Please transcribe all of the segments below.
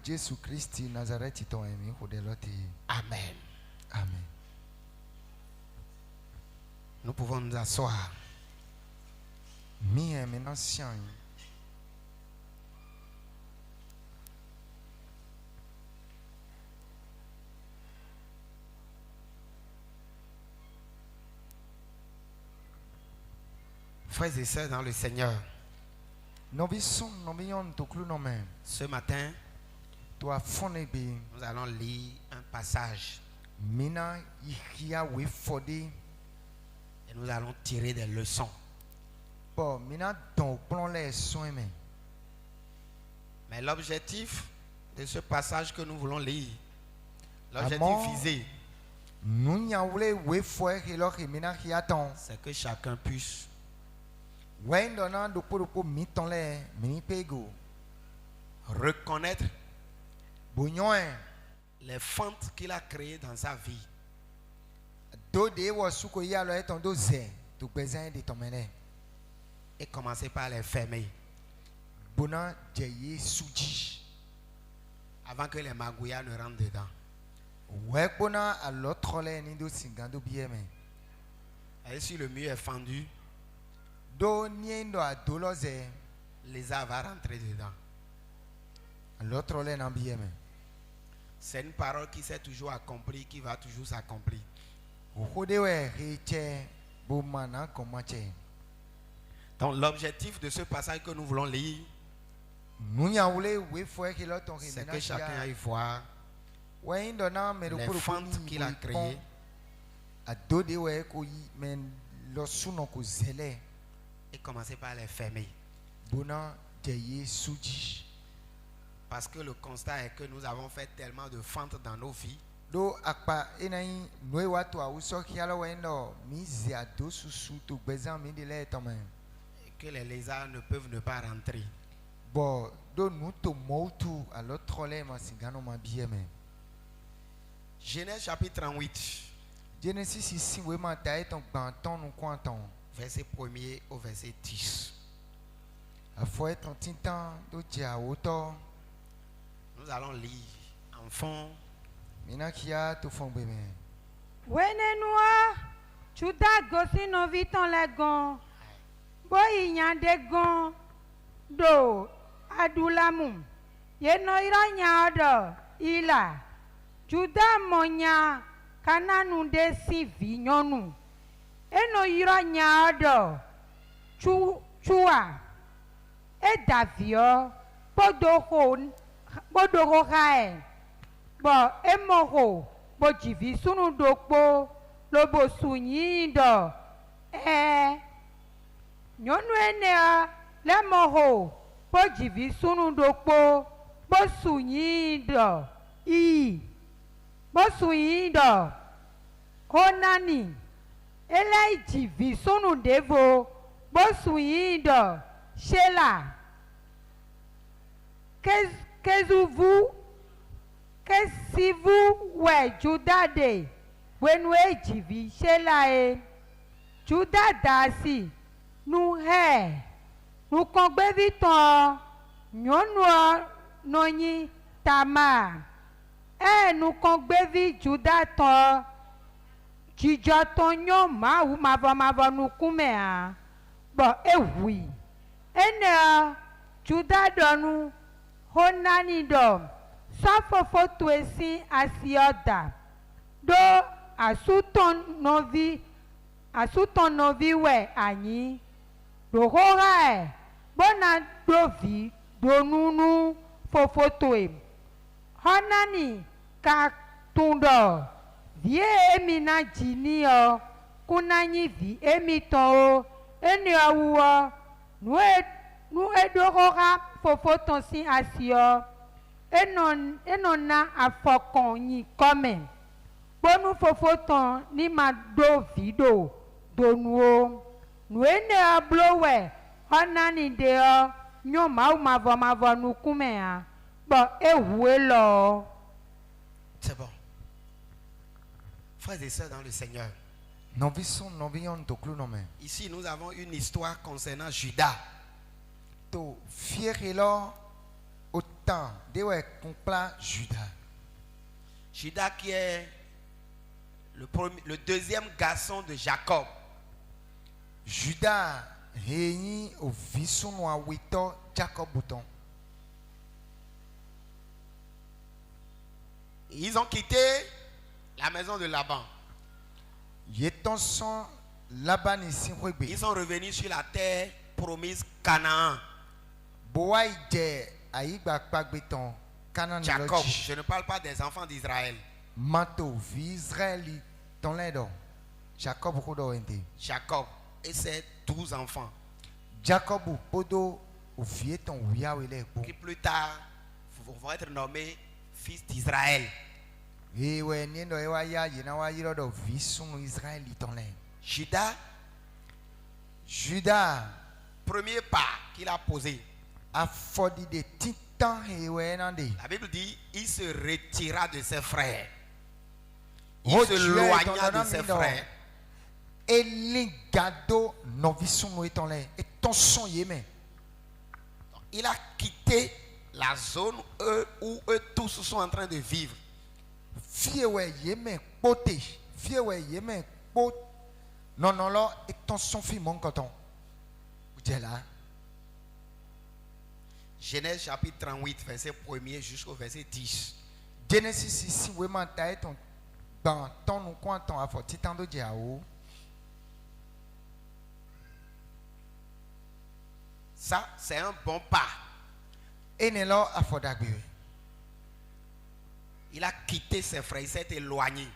Jésus Christ Nazareth ton ami Amen. Amen. Nous pouvons nous asseoir. Mi maintenant sien. Frères et sœurs dans le Seigneur, Ce matin, nous allons lire un passage et nous allons tirer des leçons. Mais l'objectif de ce passage que nous voulons lire, l'objectif visé, c'est que chacun puisse reconnaître les fentes qu'il a créées dans sa vie et commencer par les fermer avant que les magouillas ne rentrent dedans. Et si le mur est fendu, les arbres vont rentrer dedans. C'est une parole qui s'est toujours accomplie, qui va toujours s'accomplir. Donc l'objectif de ce passage que nous voulons lire, c'est que chacun aille voir les fentes qu'il a créées et commencer par les fermer. Parce que le constat est que nous avons fait tellement de fentes dans nos vies et que les lézards ne peuvent ne pas rentrer. Genèse chapitre 38, verset 1er au verset 10. Nous allons lire en fond. Wenenua chuda gosi no viton legon boy nyande gon do adulamu yeno iranya odo ila juda monya kananu de si vinyonu eno iranya odo chua e davio podo hae bo emoho bo jivi sunu dokpo lobo sunyido nyonu ene le moho bo jivi sunu dokpo bo sunyido bo sunyido honani ele jivi sunu devo bo sunyido shela kezuvu si vous ouais Juda de wenu ejivi shelae Juda dasi nu he nu kongbe viton nyonu nonyi tama nu kongbe vi Juda ton jijo ton nyo ma wu mavo nu kume a bo ehui ene Juda donu honani do Safofo tuesi asioda do asuton novi we anyi do hora bona dovi do nunu fofotoe honani ka tundo vie emina jini o kunanyi vi emiton o eni awuo nu edo hora fofoton si asio enona afọkàn yìí kọ́mẹ̀ bónú fofotan ní ma do vido donu o nuene ablowẹ̀ ọ̀nànìdè ọ nyọ màvọ nukumẹ̀ à bọ̀ ehue lọ. C'est bon. Frères et sœurs dans le Seigneur, ici nous avons une histoire concernant Judas. To fier autant dewe kumpla Judas. Judas qui est le deuxième garçon de Jacob. Judas réuni au visunu a wito Jacob bouton. Ils ont quitté la maison de Laban. Yeton son Laban ici wegbe. Ils sont revenus sur la terre promise Canaan. Boa ije aigba pagbeton Canaan Jacob, loji. je ne parle pas des enfants d'Israël. Manto vi Israeli ton ledo. Jacob kodo ente. Jacob et ses 12 enfants Jacob podo o vie ton wia wele ko. qui plus tard vont être nommés fils d'Israël. Ewe niendo ewa ya yena wa yiro do visunu Israeli ton le. Judas Premier pas qu'il a posé. a fodi de titan ewe nande. La Bible dit il se retira de ses frères. Il Oh, se Dieu, éloigna ton de ses nom, frères. Elingado no visunu eton le. Et ton son yeme. Il a quitté la zone où eux tous sont en train de vivre. Fiewe yeme pote. Fiewe yeme pot. Non non lo et ton son fi mon coton. Où es là? Genèse chapitre 38, verset 1er jusqu'au verset 10. Genesis ici we manta ton dans ton nous quanton a fort titan do diao. Ça, c'est un bon pas. Enelo a fort dagbe. Il a quitté ses frères, il s'est éloigné.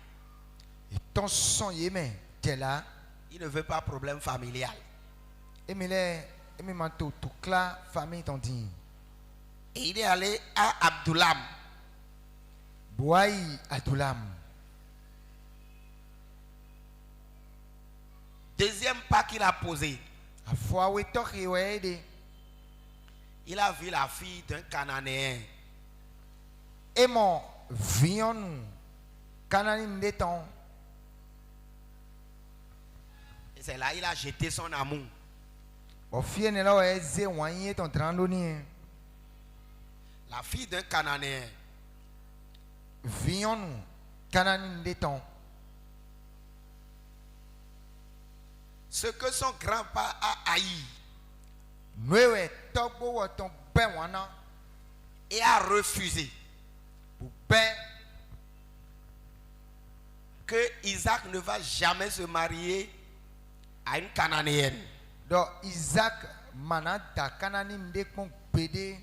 Et ton son yeme t'es là. Il ne veut pas de problème familial. Emile manto tout cla famille ton dit. Et il est allé à Abdullam. Boai Adulam. Deuxième pas qu'il a posé. A fois we to de. Il a vu la fille d'un Cananéen. Et mon vion Cananim de ton. Et c'est là il a jeté son amour. Au fie ne la eze wanye ton trandoni. La fille d'un Cananéen. Vion Cananim de ton. Ce que son grand-père a haï Noé togbo wa ton ben wana. et a refusé Pour ben que Isaac ne va jamais se marier à une Cananéenne. do Isaac manata Cananim de kon pede.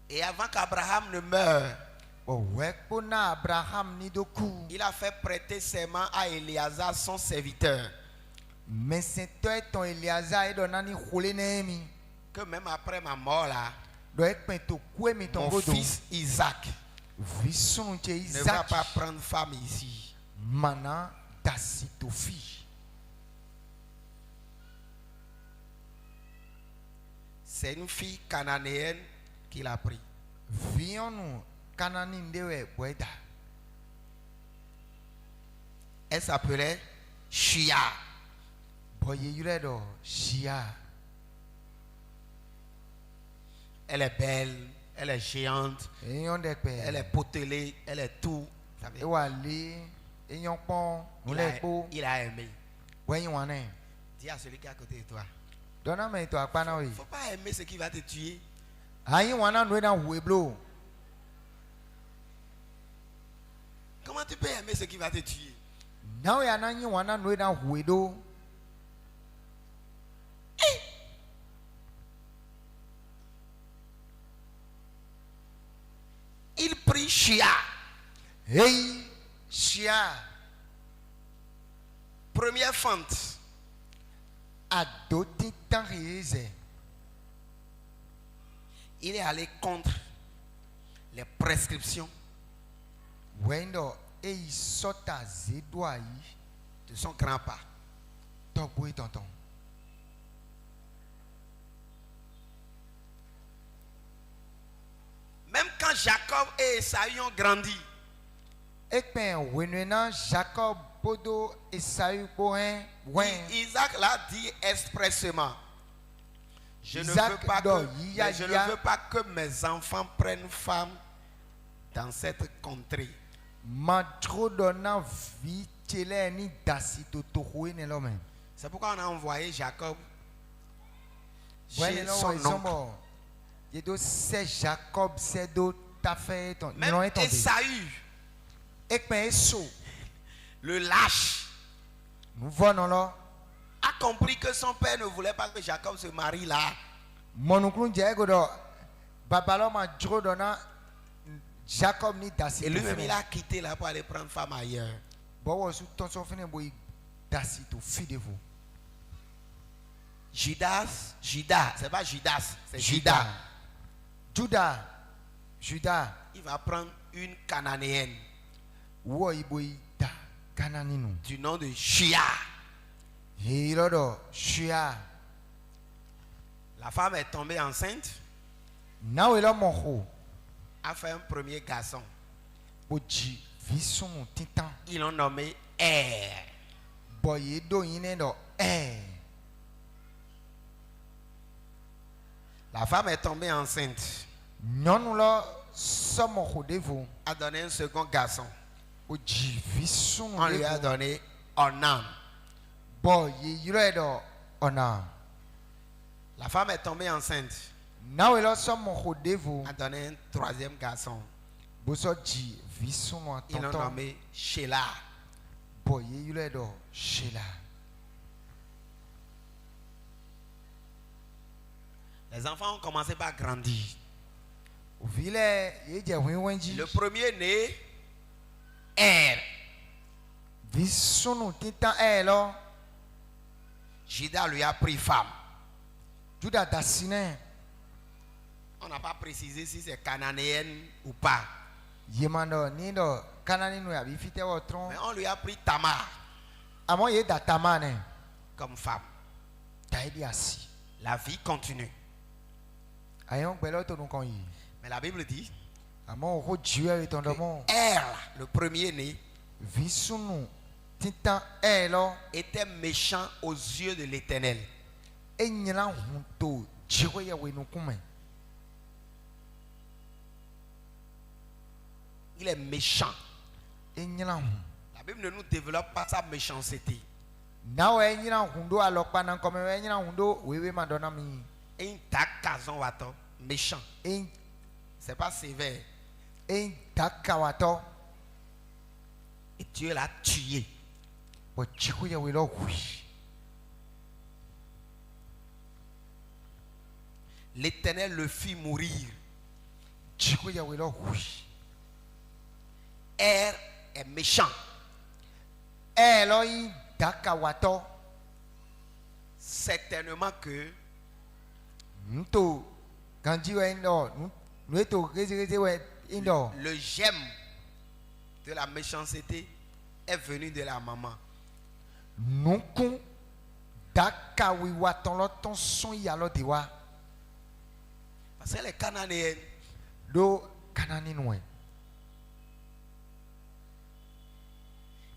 Et avant qu'Abraham ne meure, Wekpona Abraham ni doku. il a fait prêter serment à Éléazar, son serviteur, Mais c'est toi ton Eliasa et donani khole nemi. que même après ma mort là, Do ekpen to kwe mi ton mon godo. fils Isaac Visson che ne va Isaac. pas prendre femme ici. Mana dasitofi. C'est une fille cananéenne qu'il a pris. Vionu kanani ndewe boeda. Elle s'appelait Shia. Boye yuredo Shia. Elle est belle, elle est géante, Eyon dekpe. elle est potelée, elle est tout. Vous savez, Ewale eyon pon il a aimé. Boyen wane. Dis à celui qui est à côté de toi. Dona me to akpana Il we. ne faut pas aimer ce qui va te tuer. Ayi wana no na hueblo. Comment tu peux aimer ce qui va te tuer? Now ya na nyi wana no na huedo. Il prit Shia. Hey Shia. Première fente. Adoti tan réze. Il est allé contre les prescriptions Wendo e sota zedwa yi. de son grand-père. Togbo tonton. Même quand Jacob et Esaü ont grandi, Ekpen wenena Jacob podo Esaü bohen wen. Isaac l'a dit expressément. Je ne Isaac veux pas do que, yia mais je ne yia. veux pas que mes enfants prennent femme dans cette contrée. Matro donna vi tele ni dasi to tohwe ne lo men. C'est pourquoi on a envoyé Jacob Ouais, chez non, son ils sont oncle. morts. Il do c'est Jacob, c'est do ta fait ton. Même Non, est tombé. Esaü, Ek men eso. le lâche, Nous venons là. a compris que son père ne voulait pas que Jacob se marie là. Mon oncle dit que do babalo ma dro donna Jacob ni dasi. Et lui-même, il a quitté là pour aller prendre femme ailleurs. Bon, sous ton son fini boy dasi to fide vous. Judas, c'est pas Judas, c'est Judas. Judas. Judas. Il va prendre une cananéenne Wo iboy da kananinu. du nom de Shia. Hirodo Shia. La femme est tombée enceinte, Now elo monho. a fait un premier garçon. Oji vison titan. Ils l'ont nommé Er. Boye do yine do La femme est tombée enceinte, Nyɔnu la sɔmɔ xɔ ɖe vo. a donné un second garçon. Wodzi vi sunu On lui a ɖe vo. donné Onan. Bɔ yeyirɔe ɖɔ ɔna. La femme est tombée enceinte, Nawe la sɔmɔ xɔ ɖe vo. a donné un troisième garçon. Bosɔ dzi vi sunu Ils l'ont atɔtɔ. nommé Sheila. Bɔ yeyirɔe ɖɔ Shela. Les enfants ont commencé par grandir. Ovi lɛ yedze wɛwɛ dzi. Le premier né, Er. Vi sunu titan lɔ. Judas lui a pris femme. Juda da si nɛ. On n'a pas précisé si c'est cananéenne ou pas. Yema ɖɔ ni ɖɔ kanani nu yabi fi tɛ wɔ Mais trɔn. on lui a pris Tamar Amɔ ye da tama nɛ. comme femme. Ta yi di asi. La vie continue. Ayɔ gbɛlɛ to nu kɔn yi. Mais la Bible dit Àmọ́ o jiwɛ etɔn dɔ mɔ. Er, le premier né, Vi sunu titan lɔ. était méchant aux yeux de l'Éternel. Enyina hun to dziwɔ yɛ wɛ nukume. Il est méchant. Enyina hun. La Bible ne nous développe pas sa méchanceté. Nawɔ enyina hun do alɔkpa na nkɔmɛ wɛ enyina hun do wewe ma dɔ na mi. Et ta kazon wato, méchant. C'est pas sévère. Ta kawatɔ. Et Dieu l'a tué. Bɔ dziwɔ yɛ wɛ lɔ hui. L'Éternel le fit mourir. Dziwɔ yɛ wɛ lɔ hui. Er est méchant. Lɔ yi ta kawatɔ. Certainement que Nto kanji wɛ ŋdɔ nu eto rezereze wɛ ŋdɔ. le gemme de la méchanceté est venu de la maman. Nukun daka wiwa tɔn lɔ tɔn sɔn yalɔ de wa. Parce que les Cananéens, Do kanani nuɛ.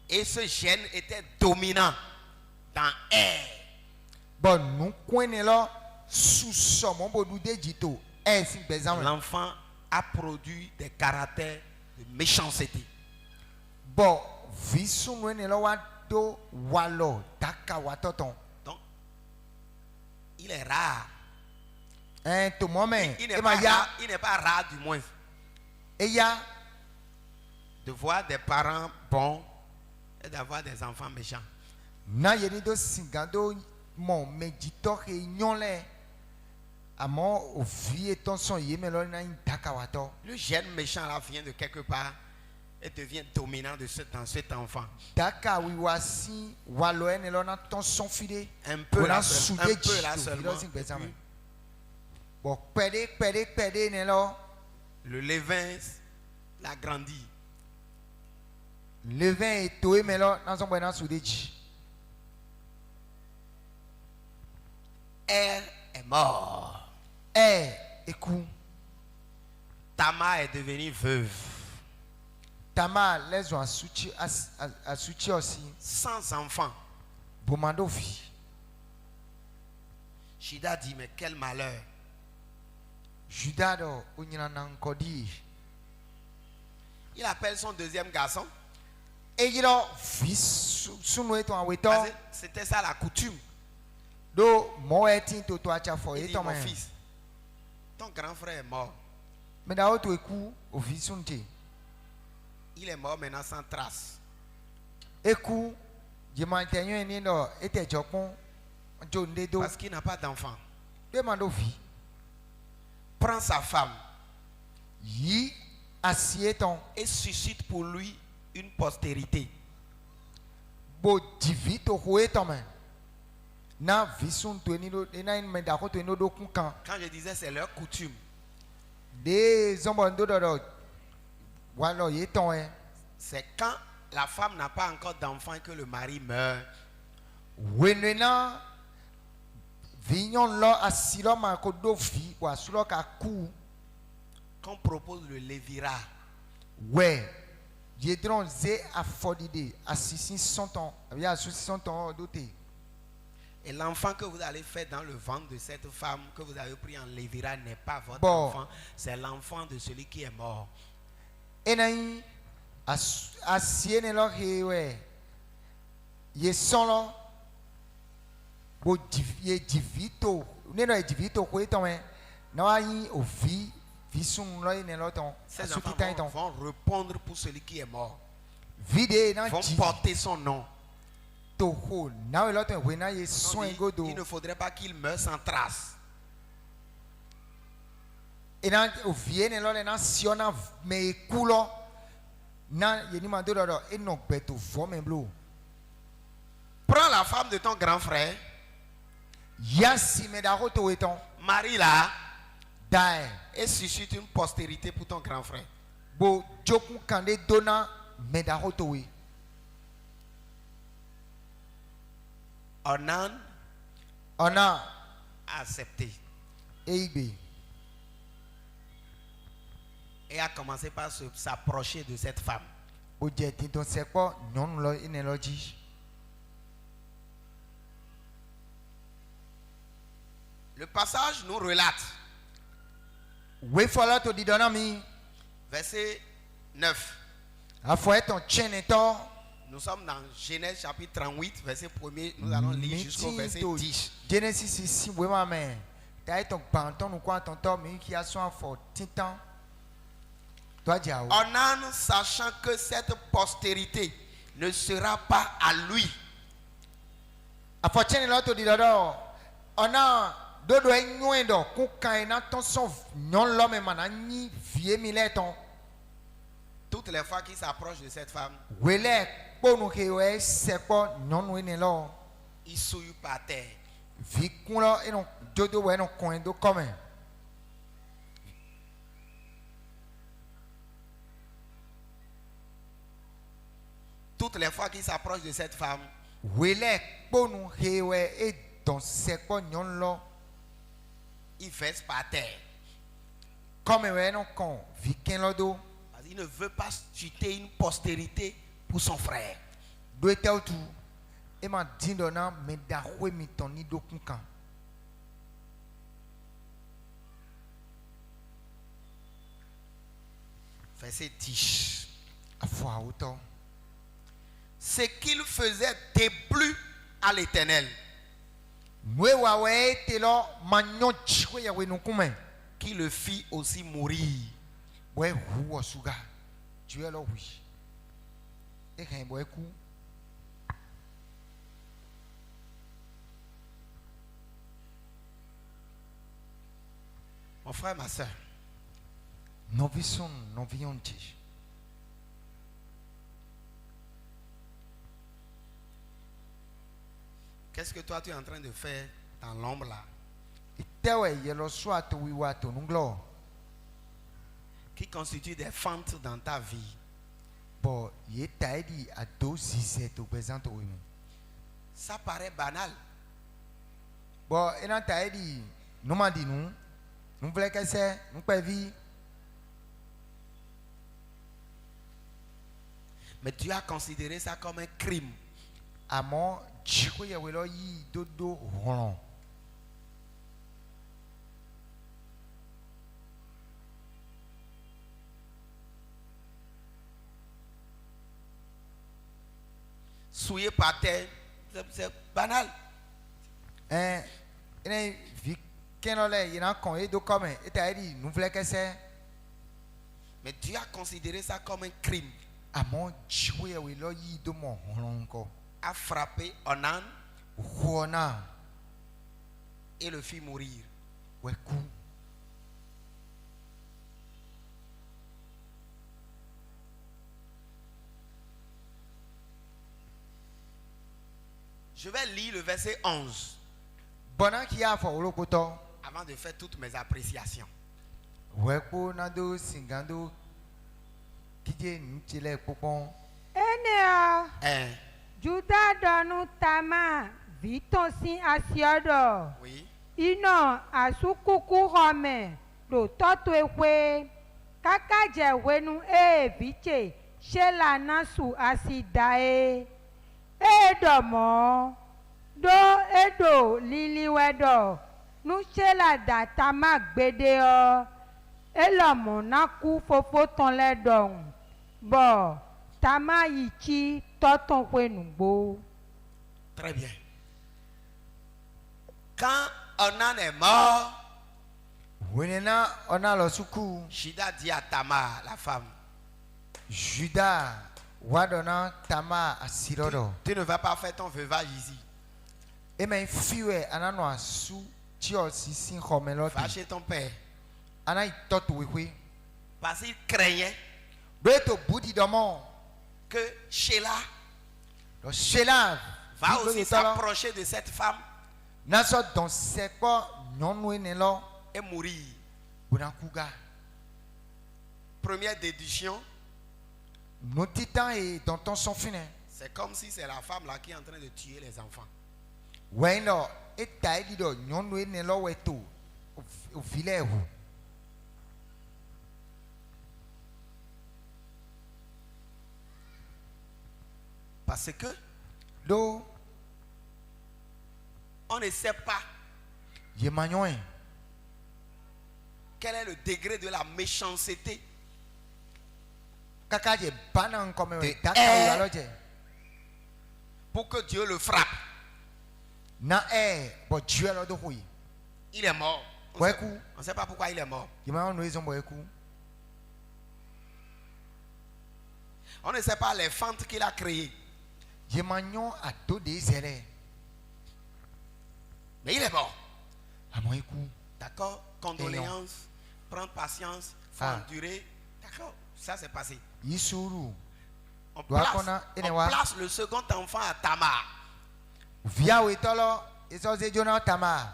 et ce gène était dominant dans Er. Bɔn nukun ne lɔ susɔ mɔbodu de jito si gbɛzan wɛ. L'enfant a produit des caractères de méchanceté. Bɔn visunu ne lɔ wa do walɔ daka watɔ tɔn. Donc, il est rare. Tomɔ mɛ Il e n'est ma pas, ya rare- il n'est pas rare du moins eya de voir des parents bons et d'avoir des enfants méchants. na yeni do singa do mɔ mɛ jitɔ he nyɔ lɛ. Àmọ́ òfi etɔn sɔn yé mɛ lɔ na yi daka watɔ. Le gène méchant là vient de quelque part et devient dominant dans cet enfant. Daka wiwa si walɔ ɛni lɔ na tɔn sɔn fi de. Un peu Bona là, sude un peu dzi là to seulement. fi lɔ si gbɛzan Et mɛ. puis, Bɔn kpɛde ne lɔ le levain l'a grandi. levin eto ye mɛ lɔ na sɔn bɔ na sude dzi. Er est mort. Eku. Tamar est devenue veuve. Tama lɛ zɔn asutsi ɔsi. Sans enfant. Bomado fi. Judas dit, mais quel malheur. Judas do onyina na nkodi. Il appelle son deuxième garçon. Et il a vu sunu eto aweto Parce que c'était ça la coutume. do mo etin to to acha fo Il dit, eto mon men. fils, ton grand frère est mort. Me da o to eku o vi sunte. Il est mort maintenant sans trace. Eku jemantenyo ni do ete jopon jo ndedo Parce qu'il n'a pas d'enfant. demando vi. Prends sa femme Yi asieton et suscite pour lui une postérité. bo divito ho eto men. Na vi sun to ni do na in me da ko to ni do kun kan. Quand je disais c'est leur coutume, De zombo ndo do walo yeton e. c'est quand la femme n'a pas encore d'enfant et que le mari meurt. Wenena vignon lo asilo ma ko do fi wa sulo ka ku Qu'on propose le lévira. we yedron ze afodide asisi 100 ans ya asisi 100 ans doté Et l'enfant que vous allez faire dans le ventre de cette femme que vous avez pris en lévira n'est pas votre Bon. enfant, c'est l'enfant de celui qui est mort. enai asiene lo hewe ye solo bo ye divito ne no divito ko eton na wa yin ovi visun lo ine lo ton Ces asuki enfants tan ton vont répondre pour celui qui est mort. vide na Vont ji porter son nom. toho na we lo ton we na ye On soin dit, godo il ne faudrait pas qu'il meure sans trace. ena ovie ne lo le na siona me kulo na ye ni ma do do eno beto vo me blo Prends la femme de ton grand frère, ya si me da ko to eton marie-la dai et suscite une postérité pour ton grand frère. bo joku kande dona me da ko to we Onan ona a accepté eibe et a commencé par s'approcher de cette femme. bo je tin ton sepo non lo ine lo ji Le passage nous relate, we fola to di dona mi verset 9. afo eton chene to Nous sommes dans Genèse chapitre 38, verset 1er. Nous allons lire jusqu'au verset 10. Genesis si we ma me ta eton panton ou kwa ton to mi ki aso afo titan toi dia o Onan, sachant que cette postérité ne sera pas à lui, afo chene lo to di do ona dodo enyo do ku kan na ton so nyon lo me mana ni vie mi le ton toutes les fois qu'il s'approche de cette femme, we le ponu ke we sepo nyon ene lo il souille par terre. vi kun lo eno dodo we no kon do come Toutes les fois qu'il s'approche de cette femme, we le ponu ke we e don sepo nyon lo il verse par terre. comme we no kon vi ken lo do Parce qu'il ne veut pas susciter une postérité pour son frère. do etel tu e ma din do na me da hwe mi ton ni do kun kan Verset 10. afo a auto Ce qu'il faisait déplut à l'Éternel, we wa we te lo ma nyo chwe ya we no kume qui le fit aussi mourir. we hu wo suga tu e lo wi e kan bo e ku Mon frère, ma soeur, no vi son no vi onti qu'est-ce que toi tu es en train de faire dans l'ombre là, itewe ye lo so ato wi wa to nunglo qui constitue des fentes dans ta vie? bo ye ta di a do zise to present o mi Ça paraît banal, bo ena ta di no ma di nu nu vle ke se nu pe vi mais tu as considéré ça comme un crime. amo chiko ye we lo yi dodo ron souillé par terre. C'est banal. ene vi keno le yina kon e do comme et ta dit nous voulons que c'est Mais Dieu a considéré ça comme un crime. amon jouer we lo yi do mo honko A frappé Onan huona et le fit mourir. we ku Je vais lire le verset 11 bona ki a fo olokoto avant de faire toutes mes appréciations. we ku na do singando kije nchile popon ene a 1. juda dɔnu tama vitɔn si asiɔdɔ Oui. inɔ asukuku xɔme ɖo tɔtoeƒe kaka dze wenu eye vitse shela nasu asi dae eye dɔmɔ ɖo eɖo liliwɛ ɖɔ nu shela da tama gbedeɔ elɔmɔ naku fofo tɔn lɛ dɔn bɔ tama yi tsi tɔtɔn ƒe nugbo. Très bien. Quand Onan est mort, wenena ona lo suku Juda dit à Tamar, la femme, juda wadona tama asirodo tu ne vas pas faire ton veuvage ici. e me fiwe anano asu tio sisin khomelo Va chez ton père. ana itoto wewe Parce qu'il craignait beto budi domo que Sheila lo shela va aussi s'approcher de cette femme naso don sepo nyonu enelo et mourir. bunakuga Première déduction, notitan et tonton son fine c'est comme si c'est la femme là qui est en train de tuer les enfants. weno eta edido nyonu enelo weto o vilehu Parce que do on ne sait pas yemanyoe quel est le degré de la méchanceté kaka je banan comme De daka air. yaloje pour que Dieu le frappe. na bo juelo do hui Il est mort. On Ouais, sait- coup. on ne sait pas pourquoi il est mort. yema no ezombo eku On ne sait pas les fentes qu'il a créées. yemanyo ato de zere Mais il est mort. amo eku D'accord? Condoléances, prendre patience, faut Ah. endurer. D'accord? Ça c'est passé. yisuru On Doit place, qu'on a- on Enewa. place le second enfant à Tamar. via wetolo ezoze jona tama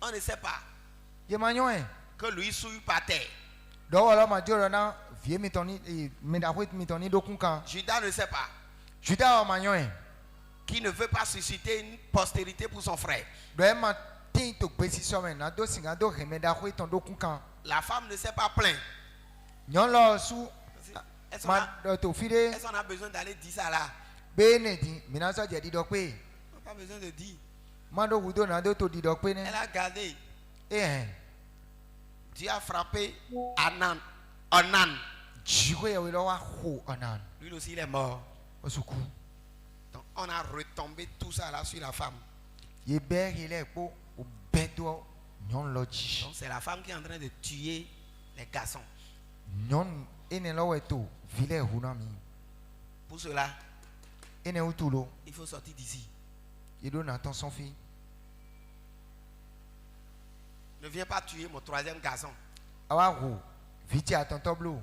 On ne sait pas yemanyo que lui souille par terre. do wala ma joro na vie mitoni medahwet mitoni do kunkan Judas ne sait pas juda o manyo qu'il ne veut pas susciter une postérité pour son frère. do e ma tin to gbesi some na do singa do remedahwet ton do kunkan La femme ne s'est pas plainte. nyolo su Est-ce qu'on ma a, do to fide est-ce qu'on a besoin d'aller dire ça là? bene di minaso je di do pe On n'a pas besoin de dire. mando wudo na do to di do pe ne Elle a gardé. Dieu a frappé Onan. jiwe we lo wa ho onan Lui aussi il est mort. osuku Donc on a retombé tout ça là sur la femme. ye ber ile po o bedo nyon loji Donc c'est la femme qui est en train de tuer les garçons. nyon ene lo weto vile hunami Pour cela, ene utulo il faut sortir d'ici. ye do na ton son fi Ne viens pas tuer mon troisième garçon. awa ho viti a ton tableau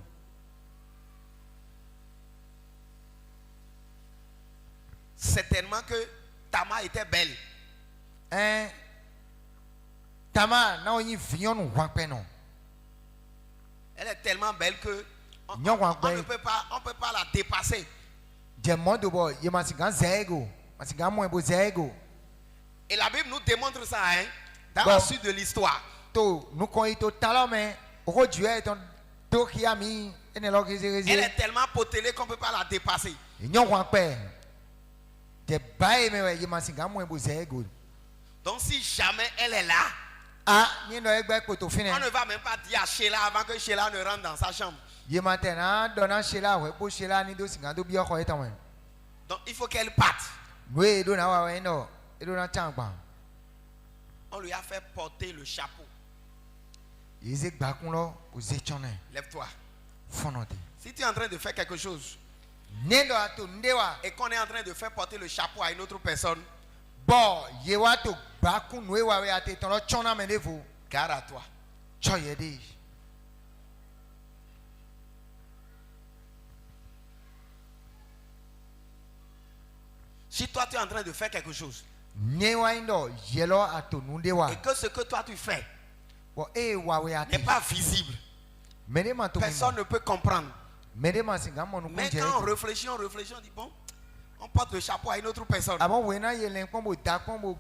Certainement que Tamar était belle. tama na onyi vion wa pe no Elle est tellement belle que on Nyongwa ne peut pas la dépasser. je modo bo ye masigan zego masigan mo ebo zego Et la Bible nous démontre ça hein, dans Bon. la suite de l'histoire. to nu ko ito talome o dieu ton to kiami ene lo Elle gezereze est tellement potelée qu'on ne peut pas la dépasser. nyon wa pe de bae me ye masigan mo ebo zego Donc si jamais elle est là, ah ni no egbe poto fine on ne va même pas dire à Sheila avant que Sheila ne rentre dans sa chambre. ye matena dona shela we po shela ni do singa do bi oko etan we Donc il faut qu'elle parte. we do na wa we no e do na changba On lui a fait porter le chapeau. yeze gba kun lo o ze chone Lève-toi. fonote Si tu es en train de faire quelque chose nendo ato ndewa et qu'on est en train de faire porter le chapeau à une autre personne, bo ye wa to gba kun we wa we ate ton lo chona me devo gare à toi. choye de Si toi tu es en train de faire quelque chose ne wa indo yelo ato ndewa et que ce que toi tu fais bo e wa we ate n'est pas visible, me de ma to personne ne peut comprendre. me de ma singa mo nu Mais kunje quand on réfléchit, on dit bon, on porte le chapeau à une autre personne. abo we na ye len kon bo da kon bo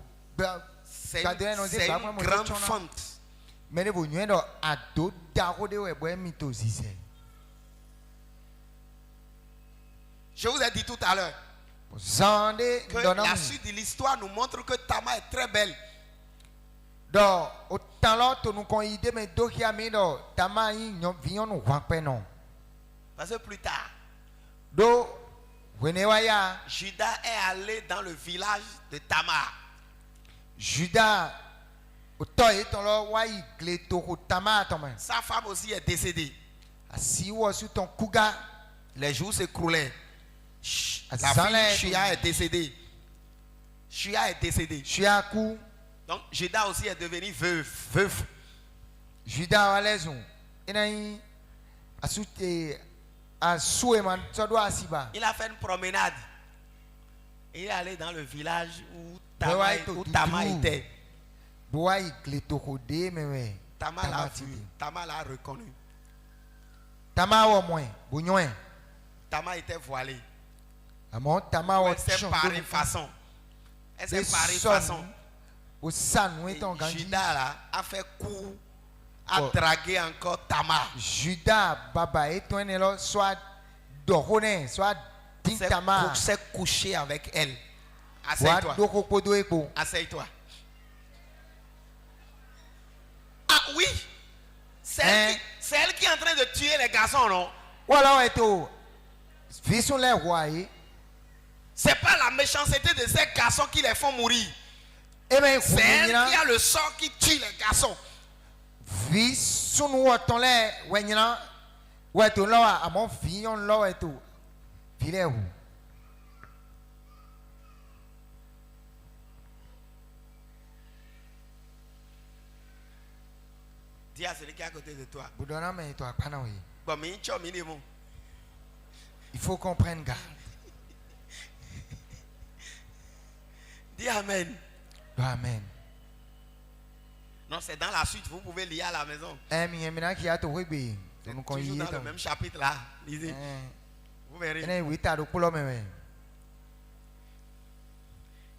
C'est Gardez, non, c'est pas moi, une moi, grande je suis en- fente. me de bo nyendo ado da ko de we bo mi to zise Je vous ai dit tout à l'heure zande que dona la suite de l'histoire nous montre que Tamar est très belle. do o talo to nu kon ide me do hia mi do tama yi nyo vion nu hwa pe no Parce que plus tard, do wene wa ya Judas est allé dans le village de Tamar. juda o to e ton lo wa yi gle to ko tama to me Sa femme aussi est décédée. asi wo su ton kuga Les jours s'écroulaient. La Azaleh fille Shua est décédée. Shua est décédée. shiaku Donc Judas aussi est devenu veuf. juda wa lezun ina yi asute asue man so do asiba Il a fait une promenade. Il est allé dans le village où Ouais, tout, Tamar tout. était. bo wa yi gle to ko de me we Tamar l'a ti vu. de. Tamar l'a reconnu. tama wo mo bo nyoe Tamar était voilée. amo tama wo Elle s'est chon parée façon. Elle s'est parée façon. o sanu Et eton ganji Judas là a fait coup, a Oh. dragué encore Tamar. juda baba eton ne lo soit dohone soit din tama S'est couché avec elle. wa Asseye-toi. do ko podo epo Asseye-toi. Ah oui, c'est Hein? elle qui est en train de tuer les garçons, non? wala eto visun le huai C'est pas la méchanceté de ces garçons qui les font mourir. e me C'est elle qui hunyina a le sort qui tue les garçons. visun wo ton le wenyina weto lo amo vion lo eto vile hu Dis à celui qui est à côté de toi. budona me to akana we Bon, mais il minimum. il faut qu'on prenne garde Dis Amen. amen Non, c'est dans la suite. Vous pouvez lire à la maison. mi yemina ki ato wegbe C'est nous kon toujours yi dans le ton même chapitre là. Lisez. Vous verrez. ene wita do kulo me we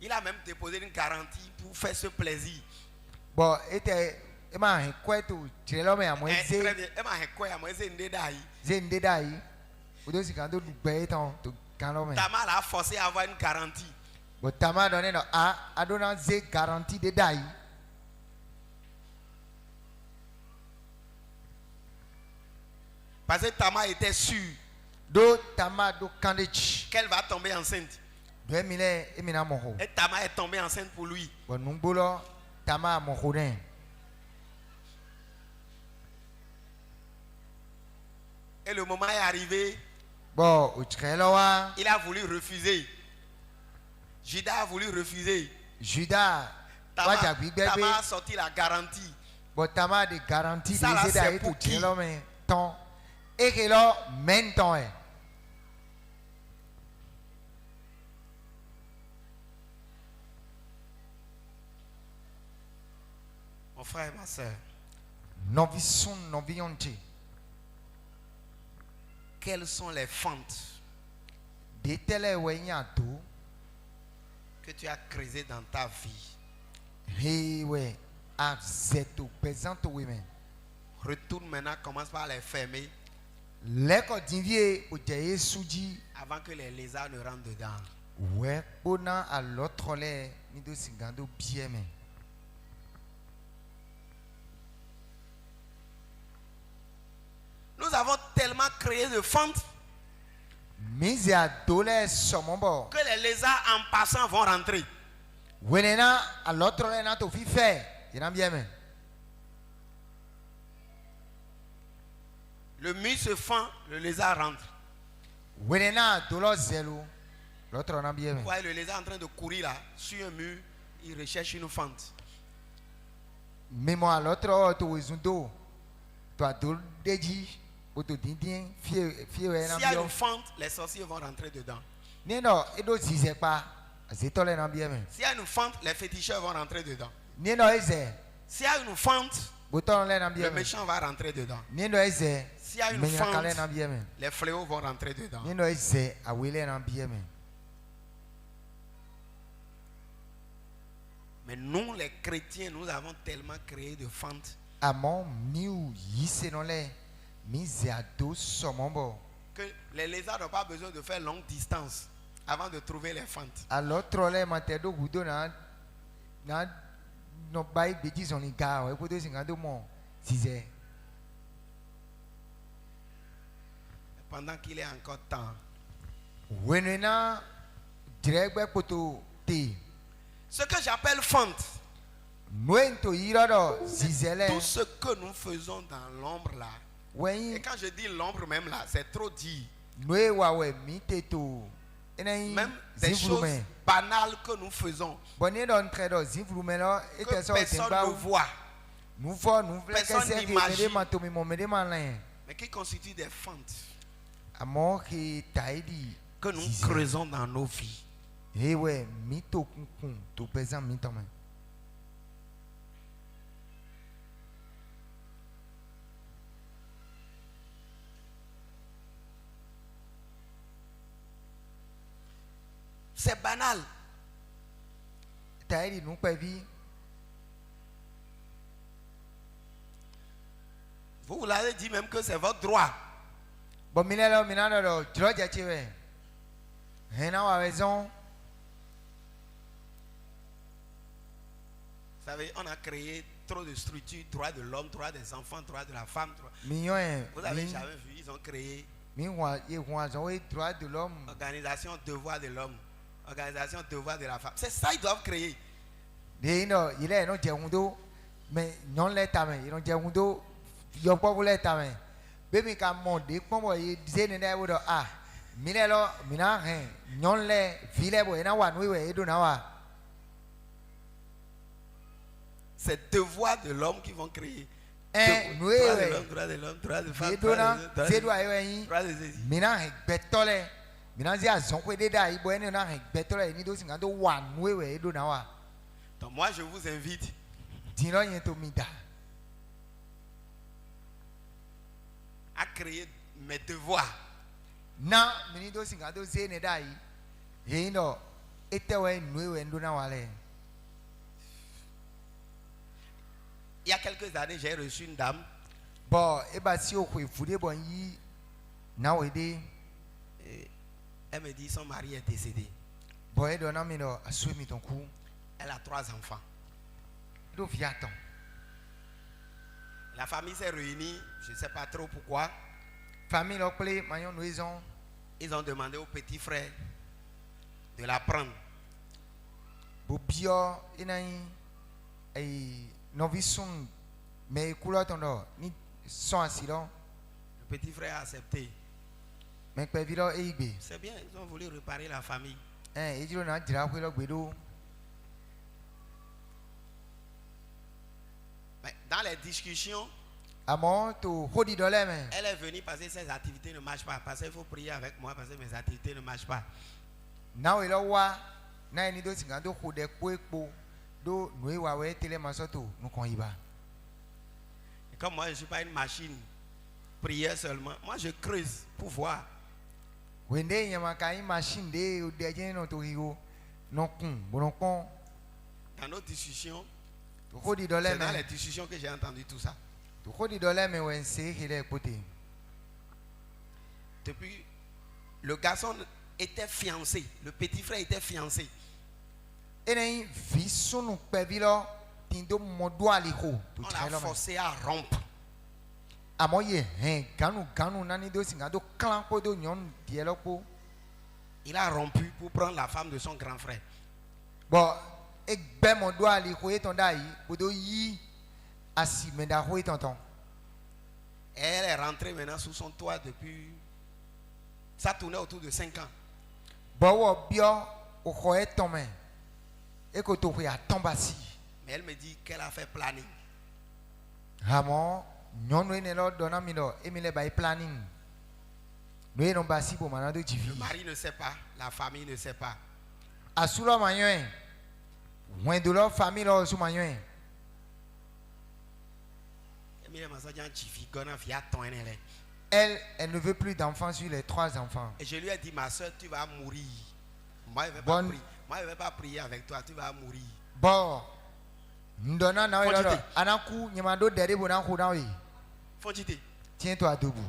Il a même déposé une garantie pour faire ce plaisir. bo ete e ma he kwetu tirelo me amo Eh, très eze bien. Eh ben, quoi, moi, c'est une dédaille. ze nde dai odo si kan do gbe ton to kan lo me Tamar a forcé à avoir une garantie. bo tama do ne no a adona ze garantie de dai Parce que Tamar était sûr do tama do kandechi qu'elle va tomber enceinte. do emile emina mo ho Et Tamar est tombée enceinte pour lui. bo nugbolo tama mo ho den Et le moment est arrivé, bo o tirelo wa il a voulu refuser. Judas a voulu refuser. juda wa jagbi gbegbe Tamar a sorti la garantie. bo tama de garantie Ça, là, de ze dai c'est to pour qui? tirelo me ton e ke lo men ton e Mon frère et ma soeur, novi sun novi onti quelles sont les fentes de tele we nya to que tu as creusées dans ta vie? he we a zeto pesant we men Retourne maintenant, commence par les fermer le ko dinvie o je yesu ji avant que les lézards ne rentrent dedans. we bona a l'autre le mi do singando bien men Nous avons tellement créé de fentes mise à dollar somombo. Que les lézards en passant vont rentrer. Wenena à l'autre là to fi fait. Il a bien mais. Le mur se fend, le lézard rentre. Wenena dollar zéro. L'autre on a bien mais. Vous voyez le lézard en train de courir là, sur un mur, il recherche une fente. Mais moi l'autre to wizundo. Toi dol deji. Auto dindin fie S'il y a une fente, les sorciers vont rentrer dedans. Nino edo zizé pas. Zetole na bien mais. S'il y a une fente, les féticheurs vont rentrer dedans. Nino eze. S'il y a une fente, Bouton le na le bien mais. méchant va rentrer dedans. Nino eze. S'il y a une Menya kale fente, na bien mais. les fléaux vont rentrer dedans. Nino eze awele na bien mais. Mais nous, les chrétiens, nous avons tellement créé de fentes Amon miu yise non le. Mise à dos somombo. que les lézards n'ont pas besoin de faire longue distance avant de trouver les fentes. Alors trolle matedo gudo na no bai beji zoni ga o epodo singado mo zizé. Pendant qu'il est encore temps. Wenena diregbe poto te. Ce que j'appelle fente, Noento irado zizele. tout ce que nous faisons dans l'ombre là. Et Wen quand je dis l'ombre même là, c'est trop dit. noe wawe miteto. Enai Même des choses zivrume. banales que nous faisons, Bonne don tredo zivrume lo que ete so personne temba. ne voit, Nous fo nous vle Personne kese ke n'imagine. mede matomi mo mede malin. mais qui constituent des fentes Amo ki taidi que nous zizé. creusons dans nos vies. Ewe mito kunkun to pesan mitome. C'est banal. Taidi nous pevi. Vous l'avez dit même que c'est votre droit. Bon minelo minano do droja chewe. Hena wa raison. Vous savez, on a créé trop de structures, droit de l'homme, droit des enfants, droit de la femme. Mignon Vous avez jamais vu, ils ont créé Minwa ye zo e droit de l'homme. organisation devoir de l'homme, organisation devoir de la femme. C'est ça ils doivent créer. De no ile no je hundo mais non le tame, non je hundo yo po le tame. Baby ka mo de pomo ye zene na wo do ah. Minelo mina he non le vile bo na wa nwe we do na wa. C'est devoir de l'homme qui vont créer. Nwe Droit de we. l'homme, droit de l'homme, droit de femme, Ye droit do na de- droit de- zedo ayo yin. droit de ceci. Mina he betole. Mina zi azon kwe de da ibo ene na he betole ni do singa do wa nwe we do na wa. Donc moi je vous invite Dino yin to mi da. à créer mes devoirs. Na mini do singa do zene da yi. Ye no etewe nwe we do na wa le. Il y a quelques années, j'ai reçu une dame. Bon, e ba si o kwe fude bon yi na we de. Elle me dit son mari est décédé. Bon e do na mi no aswe mi ton ku. Elle a 3 enfants. Do viaton. La famille s'est réunie, je ne sais pas trop pourquoi. Famille lo ple mayon noison. Ils ont demandé au petit frère de la prendre. Bo bio inai ai novisun me kulo ton do ni son asilo. Le petit frère a accepté. Me pe viro e igbe. C'est bien, ils ont voulu réparer la famille. E jiro na jira kwe lo gbedo. Mais dans les discussions, Amo to hodi do le me. elle est venue parce que ses activités ne marchent pas. Parce qu'il faut prier avec moi parce que mes activités ne marchent pas. Na we lo wa na ni do singa do hode po epo do nwe wa we tele masoto nu kon iba. Et comme moi, je ne suis pas une machine, prière seulement. Moi, je creuse pour voir. Wende nyama kai machine de o de je no to higo no kun bonon kon Dans nos discussions, to hodi do le c'est dans les me. discussions que j'ai entendu tout ça. To hodi do le me wen se hele kote. Depuis, le garçon était fiancé. Le petit frère était fiancé. Enei vi sunu pe vi lo tindo modo ali ho to On chai l'a lo me. forcé à rompre. Amo ye hen ganu nani do singa do clan ko do nyon die lo po. Il a rompu pour prendre la femme de son grand frère. Bon, et ben mon doigt ali koye ton dai, bodo yi asi menda koye tonton. Et elle est rentrée maintenant sous son toit depuis. Ça tournait autour de 5 ans. Bon wo bio o koye ton men. Et ko to koye tombasi. Mais elle me dit qu'elle a fait planning. Hamon nyonu ene lo dona mi lo e mi le bay planning. Nous e non basi pour manado Le jivi. mari ne sait pas, la famille ne sait pas. Asulo manyoen. Moins de leur famille là sous manyoen. Elle ne veut plus d'enfants sur les 3 enfants. Et je lui ai dit, ma soeur, tu vas mourir. Moi, je ne vais pas prier avec toi, tu vas mourir. Bon, ndona na we lolo anaku nyamado dere bona ko na we. Fonjité. Tiens-toi debout.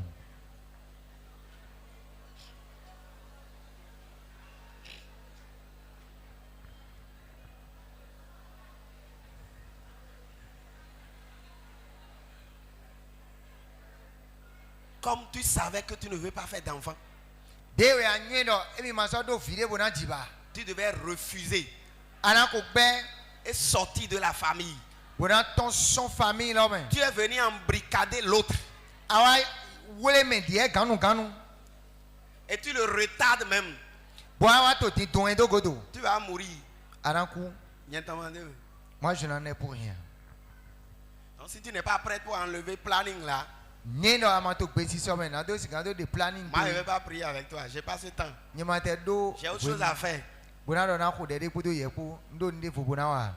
Comme tu savais que tu ne veux pas faire d'enfant, Dewe anyeno emi masodo vire bona jiba. tu devais refuser Anako ben et sortir de la famille. bona ton son famille là ben. Tu es venu embricader l'autre Awai wole me die ganu. et tu le retardes même. Boa wa to ti don edo godo. Tu vas mourir. Anaku, Donc moi je n'en ai pour rien. si tu n'es pas prêt pour enlever planning là, Neno amato besi so men ado sigado de planning. moi je ne vais pas prier avec toi. J'ai pas ce temps. Nyamate do. J'ai autre chose à faire. Bona do na ko dere puto yeku ndo nde fu bona wa.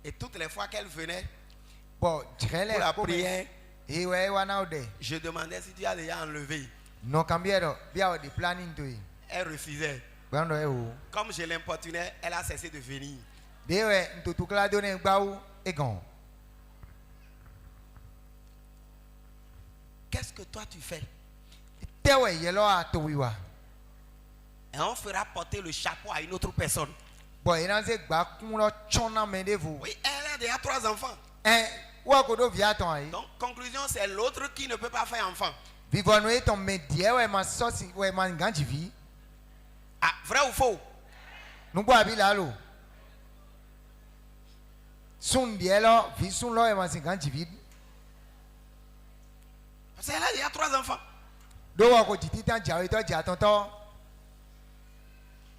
Et toutes les fois qu'elle venait Bon, pour la prière, et ouais, wana ode. je demandais si tu as déjà enlevé. No cambiero, bien de planning to. Elle refusait. Brando e o. Comme je l'importunais, elle a cessé de venir. Dewe ntotu kla donne gbaou e gon. Qu'est-ce que toi tu fais? Tewe yelo a to wiwa. Et on fera porter le chapeau à une autre personne. Bon, il a se gba kun lo chona mendez-vous. Oui, elle a déjà 3 enfants. Wa ko do via ton ai. Donc, conclusion, c'est l'autre qui ne peut pas faire enfant. Vivons nous ton medie ouais ma sosi ouais man ganji vi. Ah, vrai ou faux? Nous bois bi la lo. Son dielo vi son lo e man ganji vi. Parce qu'elle a déjà 3 enfants. Do wa ko titi tan jawe to ja tonton.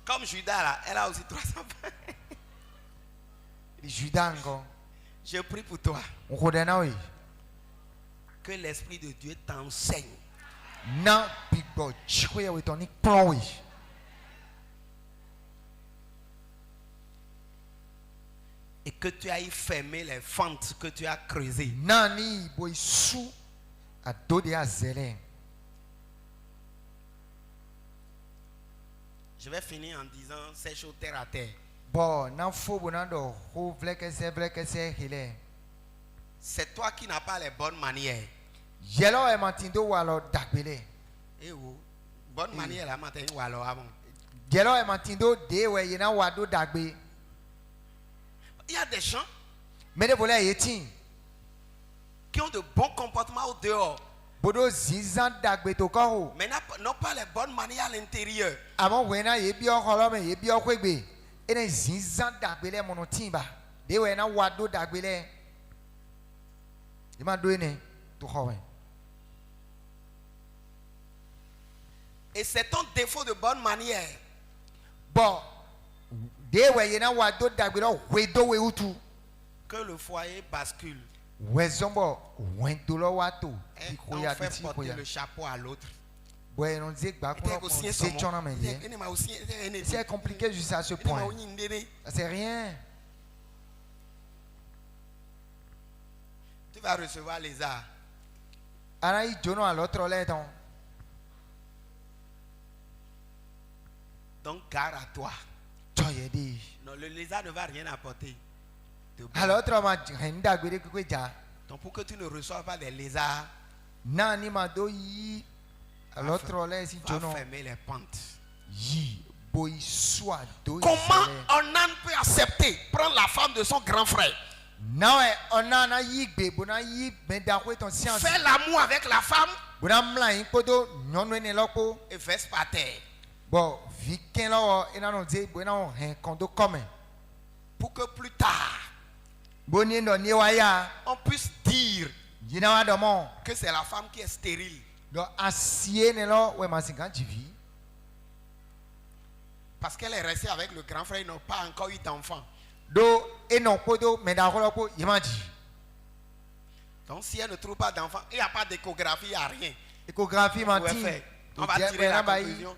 Comme Judas là, elle a aussi 3 enfants. Judas encore. Je prie pour toi. On connaît na oui. Que l'Esprit de Dieu t'enseigne. Non, pigo chikoya we toni plan oui. Et que tu ailles fermer les fentes que tu as creusées. Nani boy sou a do de azele. Je vais finir en disant ces choses terre à terre. Bon, nan fo bonando ho vle que c'est hele. C'est toi qui n'as pas les bonnes manières. Yelo e mantindo walo dagbele. Eh oh, bonne manière là matin ou alors avant. Yelo e mantindo de we yena wado dagbe. Il y a des gens Mais de voler yetin. qui ont de bons comportements au dehors, Bodo zizan dagbe to ko. mais n'ont pas les bonnes manières à l'intérieur. Amon wena ye bi o holo me ye bi o kwegbe. Ene zizan dagbele mono timba. De we na wado dagbele. Ima do ene to howe. Et c'est ton défaut de bonne manière Bon, de we yena wado dagbele we do we utu. que le foyer bascule. We zombo wendo lo wato. Et on fait porter le chapeau à l'autre. Ouais, on dit que c'est compliqué jusqu'à ce point. C'est rien. Tu vas recevoir les arts. Anaï Jono à l'autre lettre. Donc garde à toi. Non, le lézard ne va rien apporter. Alors, donc pour que tu ne reçoives pas des lézards, Nani mado yi l'autre là si tu vas fermer les pentes. Yi boy soit do. Comment Onan peut accepter prendre la femme de son grand frère? Non, on a yi be bona yi ben da ton science. Faire l'amour avec la femme. Bonamla impodo nyɔnu ne lɔkpo. et verse par terre. Bon, vikin lɔ ena no dze bona o hen kondo kɔmɛ. Pour que plus tard, Boni no ni waya. on puisse dire Yina wa domo. que c'est la femme qui est stérile. Do asie ne lɔ we masinga jivi. Parce qu'elle est restée avec le grand frère, ils n'ont pas encore eu d'enfant. Do eno podo me da holo po yimaji. Donc si elle ne trouve pas d'enfant, il n'y a pas d'échographie, il n'y a rien. Échographie Vous pouvez menti. faire. On va tirer la conclusion.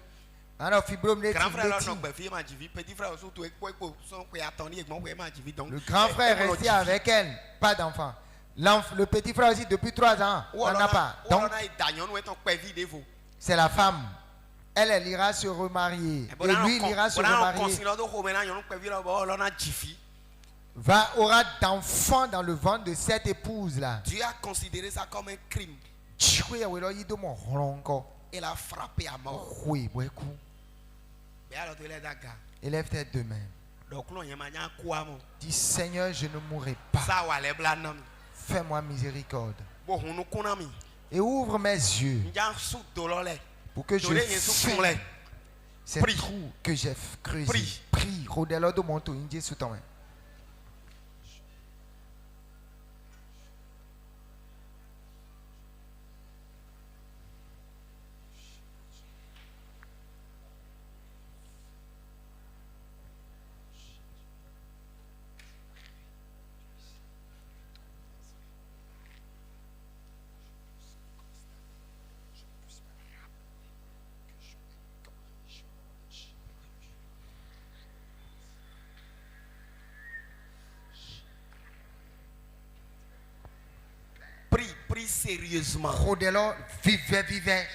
Alors fibrome ne Grand frère là, ti. non, petit frère aussi, tout est quoi, son quoi attendre, et mon frère m'a dit, donc. Le grand frère est resté avec elle, pas d'enfant. Le petit frère aussi depuis 3 ans, on n'a pas. Donc c'est la femme. Elle ira se remarier. Et lui, il ira se remarier. Aura d'enfants dans le ventre de cette épouse-là. Dieu a considéré ça comme un crime. Il a frappé à mort. Oui, beaucoup. Élève tes deux mains. Dis Seigneur, je ne mourrai pas. Fais-moi miséricorde. Et ouvre mes yeux pour que je fume ces trous que j'ai creusés. Prie. Rodelo de mon tour, sous ton main. Prie sérieusement. Rodelo, vivez.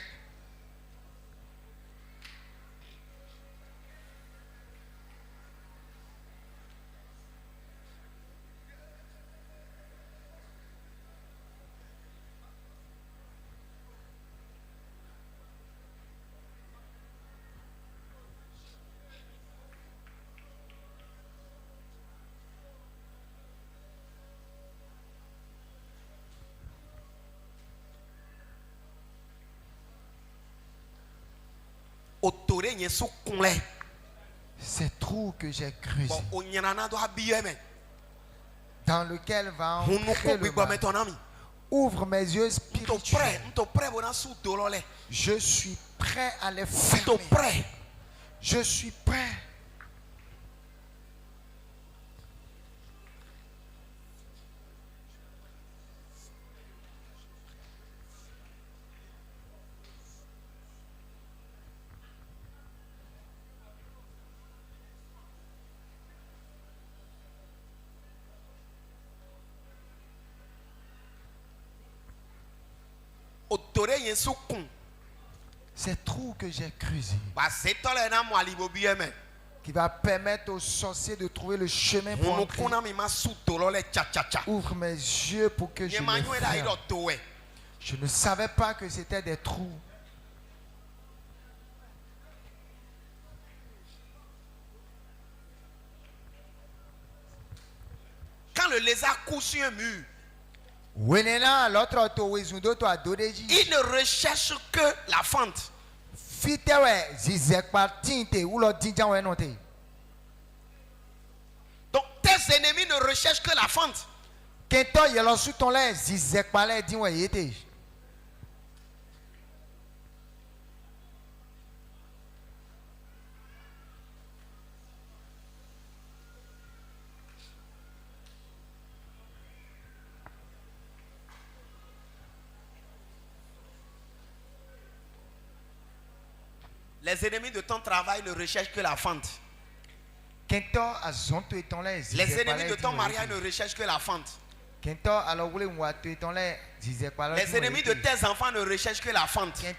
Ces trous que j'ai creusés, dans lequel va entrer le mal. Ouvre mes yeux spirituels. Je suis prêt à les fermer. Je suis prêt. Ces trous que j'ai creusés, qui va permettre aux sorciers de trouver le chemin pour entrer. Ouvre mes yeux pour que je les ferme. Je ne savais pas que c'était des trous. Quand le lézard couche sur un mur, il il ne recherche que la fente. Donc tes ennemis ne recherchent que la fente. Les ennemis de ton travail ne recherchent que la fente. Les ennemis de ton mariage ne recherchent que la fente. Les ennemis de tes enfants ne recherchent que la fente. Les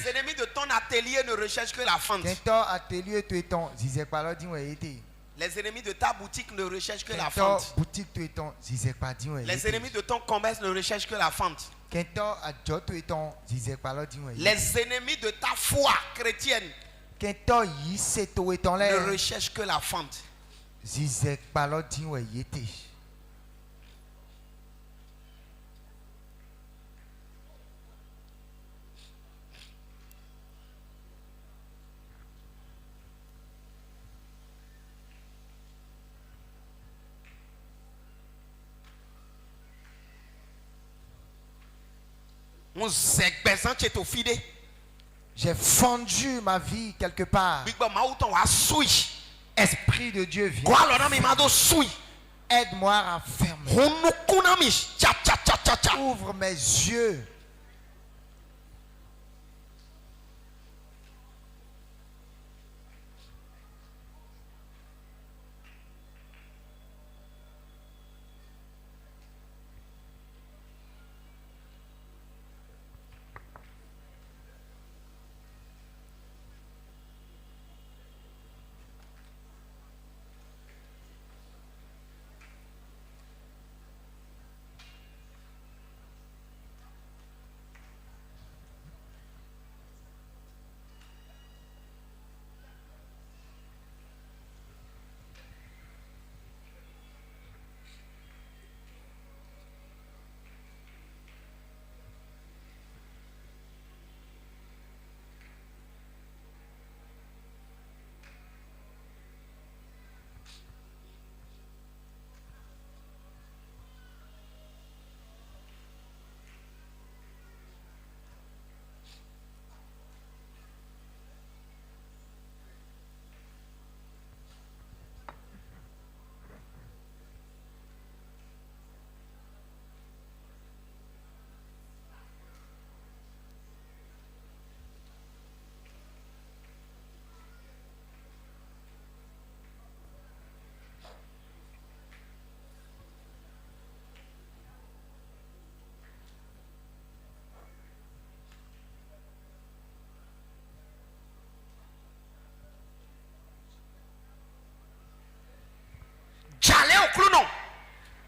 ennemis de ton atelier ne recherchent que la fente. Les ennemis de ta boutique ne recherchent que la fente. Les ennemis de ton commerce ne recherchent que la fente. Les ennemis de ta foi chrétienne ne recherchent que la fente. J'ai fendu ma vie quelque part. Esprit de Dieu, viens. Aide-moi à fermer. Ouvre mes yeux.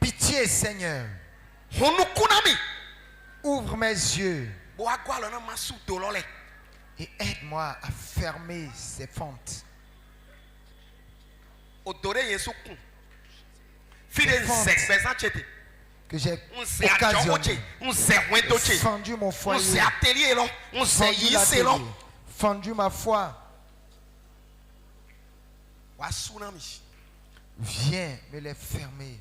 Pitié, Seigneur. Ouvre mes yeux et aide-moi à fermer ces fentes. Que j'ai occasionné. Fendu mon foyer. Fendu l'atelier. Fendu ma foi. Viens me les fermer.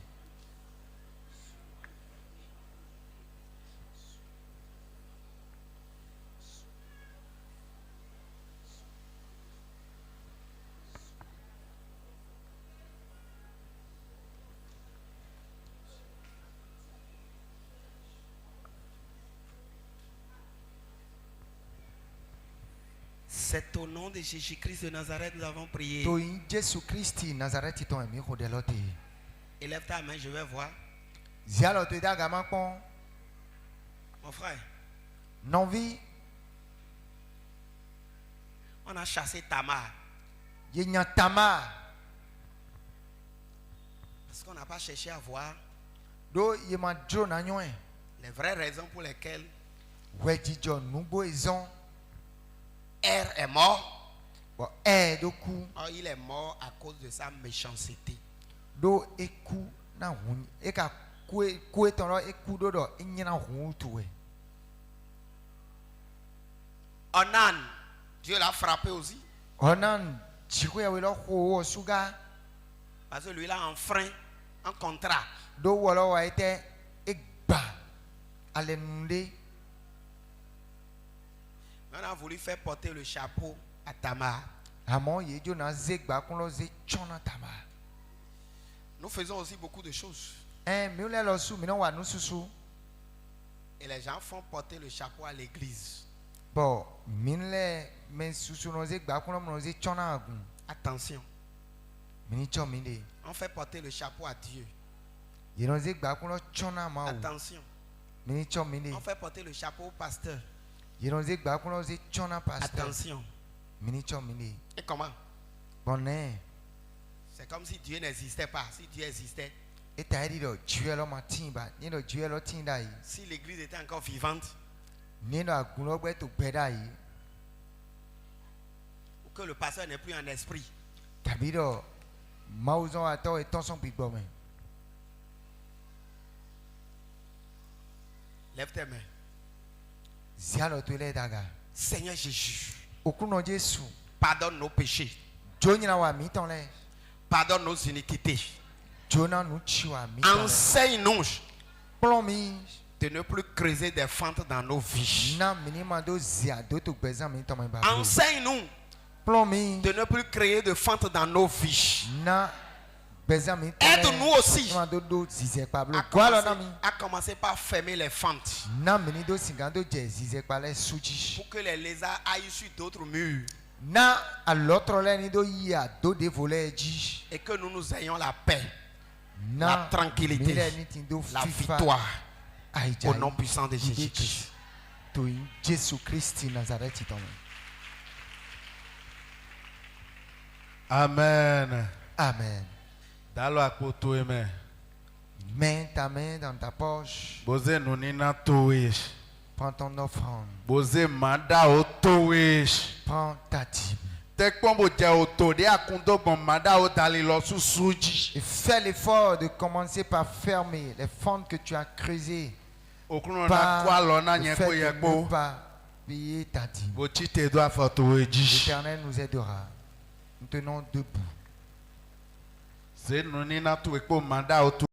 C'est au nom de Jésus-Christ de Nazareth nous avons prié. Élève ta main, je vais voir. Mon frère. Non vie. On a chassé Tamar. Tamar. Parce qu'on n'a pas cherché à voir les vraies raisons pour lesquelles Er est mort. Oh, il est mort à cause de sa méchanceté. Onan, Dieu l'a frappé aussi. Parce que lui, il a enfreint un contrat. On a voulu faire porter le chapeau à Tamar. Nous faisons aussi beaucoup de choses. Et les gens font porter le chapeau à l'église. Attention. On fait porter le chapeau à Dieu. Attention. On fait porter le chapeau au pasteur. Attention. Et comment? C'est comme si Dieu n'existait pas. Si Dieu existait, si l'église était encore vivante, ou que le pasteur n'est plus en esprit, lève tes mains. Seigneur Jésus, pardonne nos péchés, pardonne nos iniquités, enseigne-nous de ne plus creuser des fentes dans nos vies. Enseigne-nous de ne plus créer de fentes dans nos vies. Aide-nous aussi à commencer par fermer les fentes pour que les lézards aillent sur d'autres murs et que nous ayons la paix, la tranquillité, la victoire au nom puissant de Jésus-Christ. Amen. Amen. Mets ta main dans ta poche. Prends ton offrande. Prends ta dîme. Et fais l'effort de commencer par fermer les fentes que tu as creusées. Par le fait de ne pas payer ta dîme. L'Éternel nous aidera. Nous tenons debout.